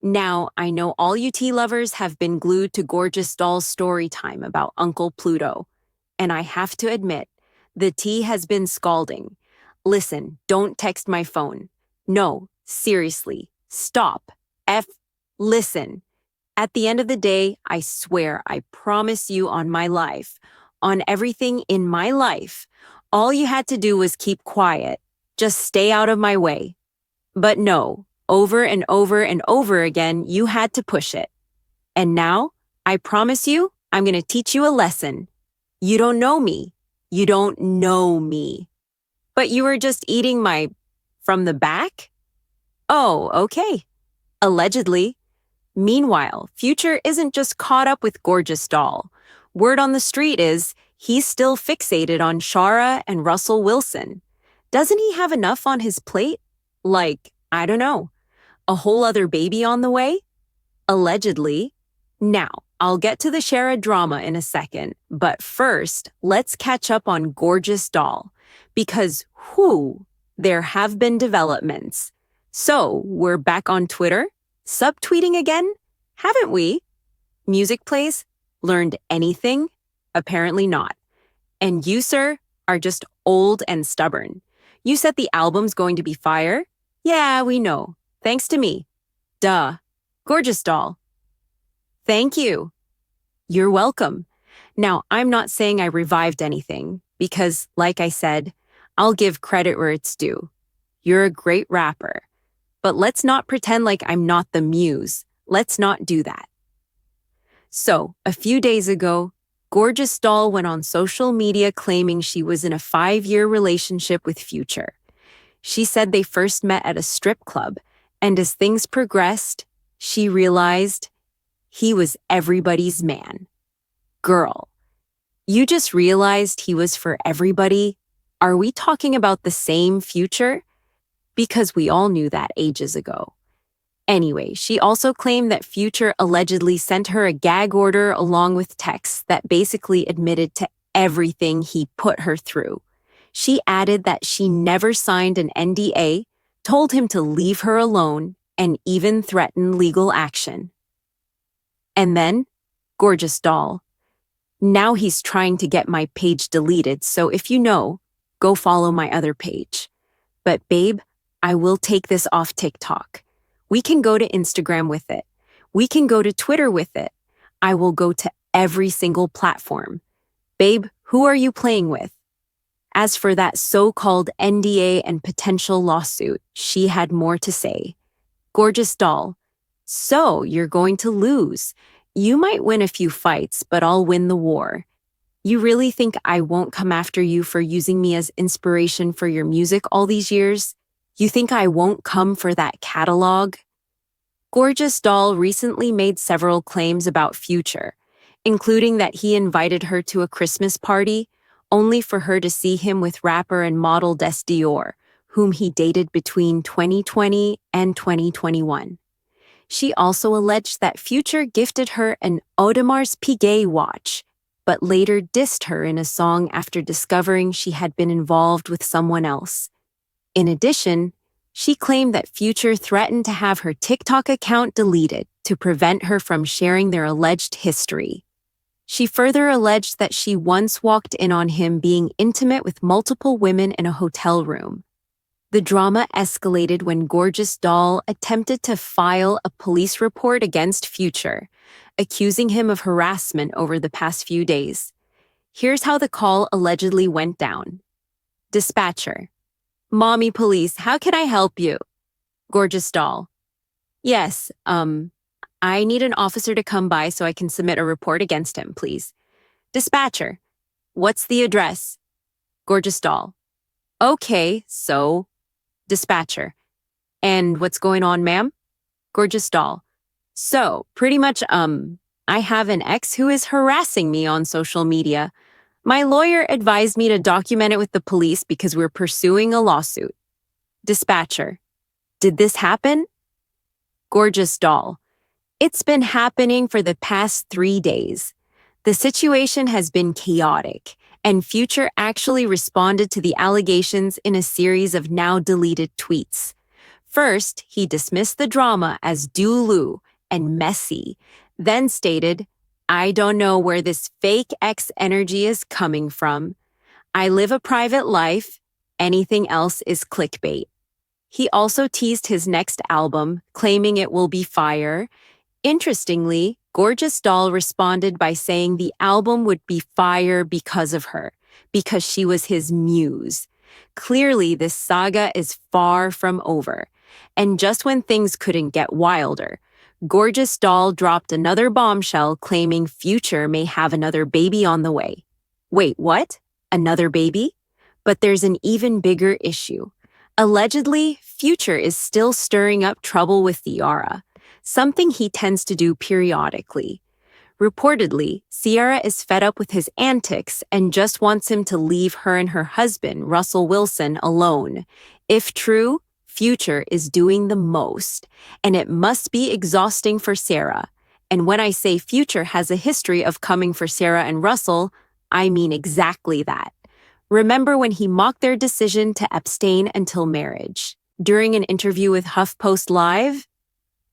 Now, I know all you tea lovers have been glued to Gorgeous Doll's story time about Uncle Pluto. And I have to admit, the tea has been scalding. Listen, don't text my phone. No, seriously, stop. Listen. At the end of the day, I swear, I promise you on my life, on everything in my life, all you had to do was keep quiet. Just stay out of my way. But no, over and over and over again, you had to push it. And now, I promise you, I'm going to teach you a lesson. You don't know me. You don't know me. But you were just eating my from the back? Oh, okay. Allegedly. Meanwhile, Future isn't just caught up with Gorgeous Doll. Word on the street is he's still fixated on Ciara and Russell Wilson. Doesn't he have enough on his plate? Like, I don't know, a whole other baby on the way? Allegedly. Now, I'll get to the Ciara drama in a second, but first, let's catch up on Gorgeous Doll. Because, there have been developments. So, we're back on Twitter? Subtweeting again? Haven't we? Music plays? Learned anything? Apparently not. And you, sir, are just old and stubborn. You said the album's going to be fire? Yeah, we know. Thanks to me. Duh. Gorgeous Doll. Thank you. You're welcome. Now, I'm not saying I revived anything, because, like I said, I'll give credit where it's due. You're a great rapper. But let's not pretend like I'm not the muse. Let's not do that. So, a few days ago, Gorgeous Doll went on social media claiming she was in a 5-year relationship with Future. She said they first met at a strip club, and as things progressed, she realized he was everybody's man. Girl, you just realized he was for everybody? Are we talking about the same Future? Because we all knew that ages ago. Anyway, she also claimed that Future allegedly sent her a gag order along with texts that basically admitted to everything he put her through. She added that she never signed an NDA, told him to leave her alone, and even threatened legal action. And then, Gorgeous Doll. Now he's trying to get my page deleted, so if you know, go follow my other page. But babe, I will take this off TikTok. We can go to Instagram with it. We can go to Twitter with it. I will go to every single platform. Babe, who are you playing with? As for that so-called NDA and potential lawsuit, she had more to say. Gorgeous Doll. So, you're going to lose. You might win a few fights, but I'll win the war. You really think I won't come after you for using me as inspiration for your music all these years? You think I won't come for that catalog? Gorgeous Doll recently made several claims about Future, including that he invited her to a Christmas party, only for her to see him with rapper and model Des Dior, whom he dated between 2020 and 2021. She also alleged that Future gifted her an Audemars Piguet watch, but later dissed her in a song after discovering she had been involved with someone else. In addition, she claimed that Future threatened to have her TikTok account deleted to prevent her from sharing their alleged history. She further alleged that she once walked in on him being intimate with multiple women in a hotel room. The drama escalated when Gorgeous Doll attempted to file a police report against Future, accusing him of harassment over the past few days. Here's how the call allegedly went down. Dispatcher. Mommy police, how can I help you? Gorgeous Doll. Yes, I need an officer to come by so I can submit a report against him, please. Dispatcher. What's the address? Gorgeous Doll. Okay, so... Dispatcher. And what's going on, ma'am? Gorgeous Doll. So, pretty much, I have an ex who is harassing me on social media. My lawyer advised me to document it with the police because we're pursuing a lawsuit. Dispatcher. Did this happen? Gorgeous Doll. It's been happening for the past 3 days. The situation has been chaotic, and Future actually responded to the allegations in a series of now-deleted tweets. First, he dismissed the drama as Dulu and messy, then stated, "I don't know where this fake ex energy is coming from. I live a private life. Anything else is clickbait." He also teased his next album, claiming it will be fire. Interestingly, Gorgeous Doll responded by saying the album would be fire because of her, because she was his muse. Clearly, this saga is far from over. And just when things couldn't get wilder, Gorgeous Doll dropped another bombshell claiming Future may have another baby on the way. Wait, what? Another baby? But there's an even bigger issue. Allegedly, Future is still stirring up trouble with Ciara, something he tends to do periodically. Reportedly, Ciara is fed up with his antics and just wants him to leave her and her husband, Russell Wilson, alone. If true, Future is doing the most, and it must be exhausting for Ciara. And when I say Future has a history of coming for Ciara and Russell, I mean exactly that. Remember when he mocked their decision to abstain until marriage? During an interview with HuffPost Live?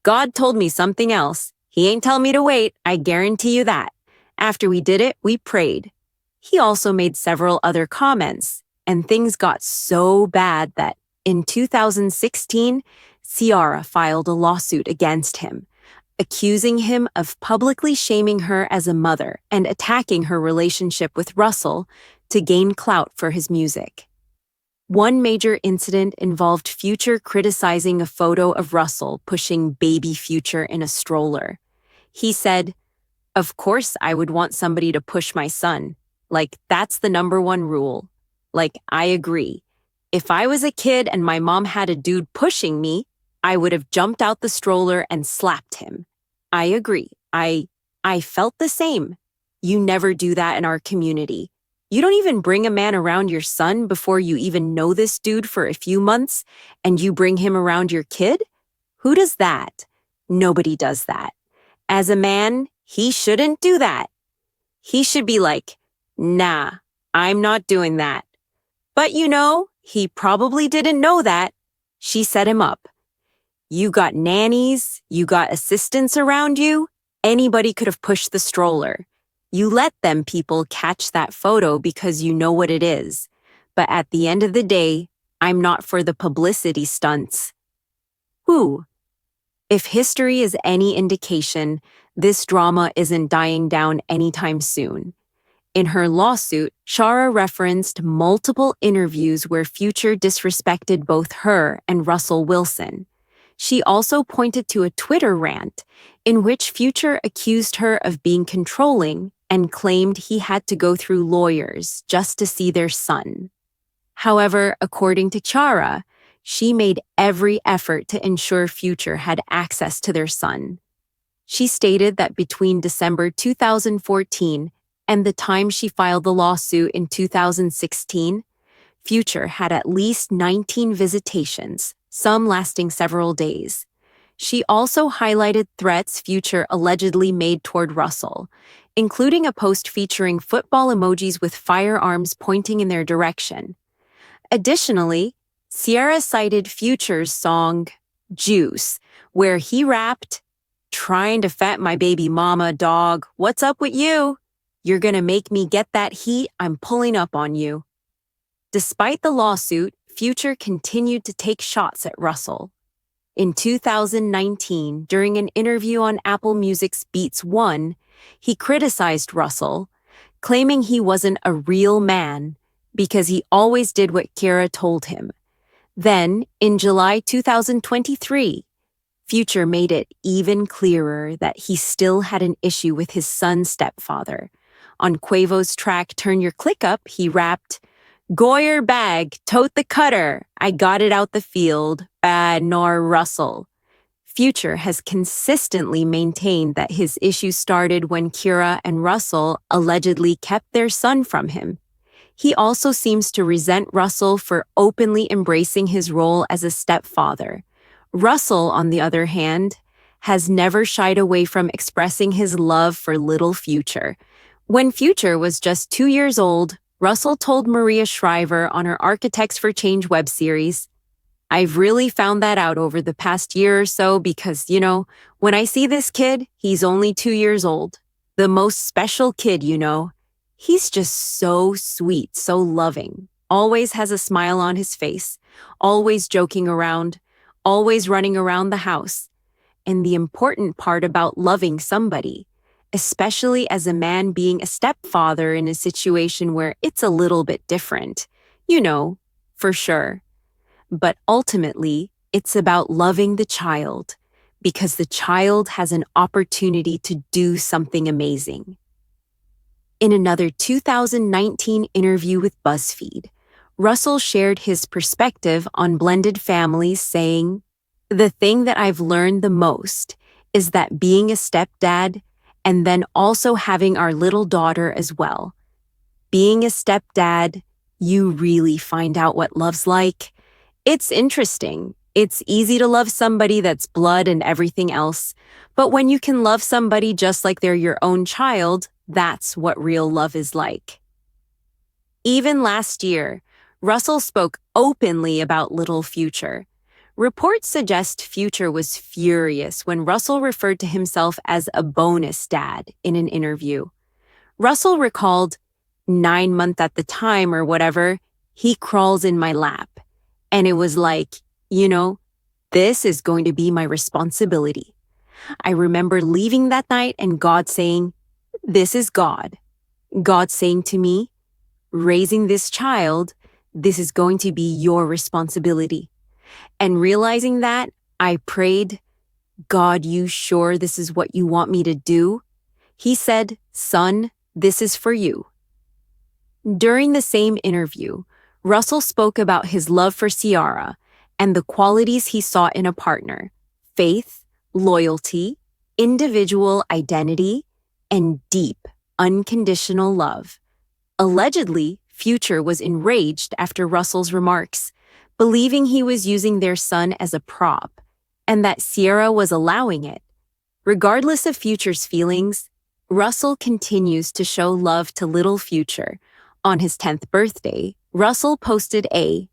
"God told me something else. He ain't tell me to wait, I guarantee you that. After we did it, we prayed." He also made several other comments, and things got so bad that in 2016, Ciara filed a lawsuit against him, accusing him of publicly shaming her as a mother and attacking her relationship with Russell to gain clout for his music. One major incident involved Future criticizing a photo of Russell pushing baby Future in a stroller. He said, "Of course I would want somebody to push my son. Like, that's the number one rule. Like, I agree. If I was a kid and my mom had a dude pushing me, I would have jumped out the stroller and slapped him. I agree. I felt the same. You never do that in our community. You don't even bring a man around your son before you even know this dude for a few months, and you bring him around your kid? Who does that? Nobody does that. As a man, he shouldn't do that. He should be like, nah, I'm not doing that." But he probably didn't know that. She set him up. You got nannies, you got assistants around you. Anybody could have pushed the stroller. You let them people catch that photo because you know what it is. But at the end of the day, I'm not for the publicity stunts. Who? If history is any indication, this drama isn't dying down anytime soon. In her lawsuit, Ciara referenced multiple interviews where Future disrespected both her and Russell Wilson. She also pointed to a Twitter rant in which Future accused her of being controlling and claimed he had to go through lawyers just to see their son. However, according to Ciara, she made every effort to ensure Future had access to their son. She stated that between December 2014 and the time she filed the lawsuit in 2016, Future had at least 19 visitations, some lasting several days. She also highlighted threats Future allegedly made toward Russell, including a post featuring football emojis with firearms pointing in their direction. Additionally, Ciara cited Future's song, Juice, where he rapped, "Trying to fat my baby mama, dog. What's up with you? You're gonna make me get that heat, I'm pulling up on you." Despite the lawsuit, Future continued to take shots at Russell. In 2019, during an interview on Apple Music's Beats One, he criticized Russell, claiming he wasn't a real man because he always did what Ciara told him. Then, in July 2023, Future made it even clearer that he still had an issue with his son's stepfather. On Quavo's track Turn Your Click Up, he rapped, "Goyer bag, tote the cutter. I got it out the field. Bad nor Russell." Future has consistently maintained that his issue started when Ciara and Russell allegedly kept their son from him. He also seems to resent Russell for openly embracing his role as a stepfather. Russell, on the other hand, has never shied away from expressing his love for little Future. When Future was just 2 years old, Russell told Maria Shriver on her Architects for Change web series, I've really found that out over the past year or so because, when I see this kid, he's only 2 years old. The most special kid, He's just so sweet, so loving, always has a smile on his face, always joking around, always running around the house. And the important part about loving somebody, especially as a man being a stepfather in a situation where it's a little bit different, for sure. But ultimately, it's about loving the child because the child has an opportunity to do something amazing. In another 2019 interview with BuzzFeed, Russell shared his perspective on blended families, saying, "The thing that I've learned the most is that being a stepdad and then also having our little daughter as well. Being a stepdad, you really find out what love's like. It's interesting. It's easy to love somebody that's blood and everything else. But when you can love somebody just like they're your own child, that's what real love is like." Even last year, Russell spoke openly about little Future. Reports suggest Future was furious when Russell referred to himself as a bonus dad in an interview. Russell recalled, 9 months at the time or whatever, he crawls in my lap. And it was like, this is going to be my responsibility. I remember leaving that night and God saying, this is God. God saying to me, raising this child, this is going to be your responsibility. And realizing that, I prayed, God, you sure this is what you want me to do? He said, son, this is for you. During the same interview, Russell spoke about his love for Ciara and the qualities he saw in a partner: faith, loyalty, individual identity, and deep, unconditional love. Allegedly, Future was enraged after Russell's remarks, believing he was using their son as a prop and that Ciara was allowing it. Regardless of Future's feelings, Russell continues to show love to little Future. On his 10th birthday, Russell posted a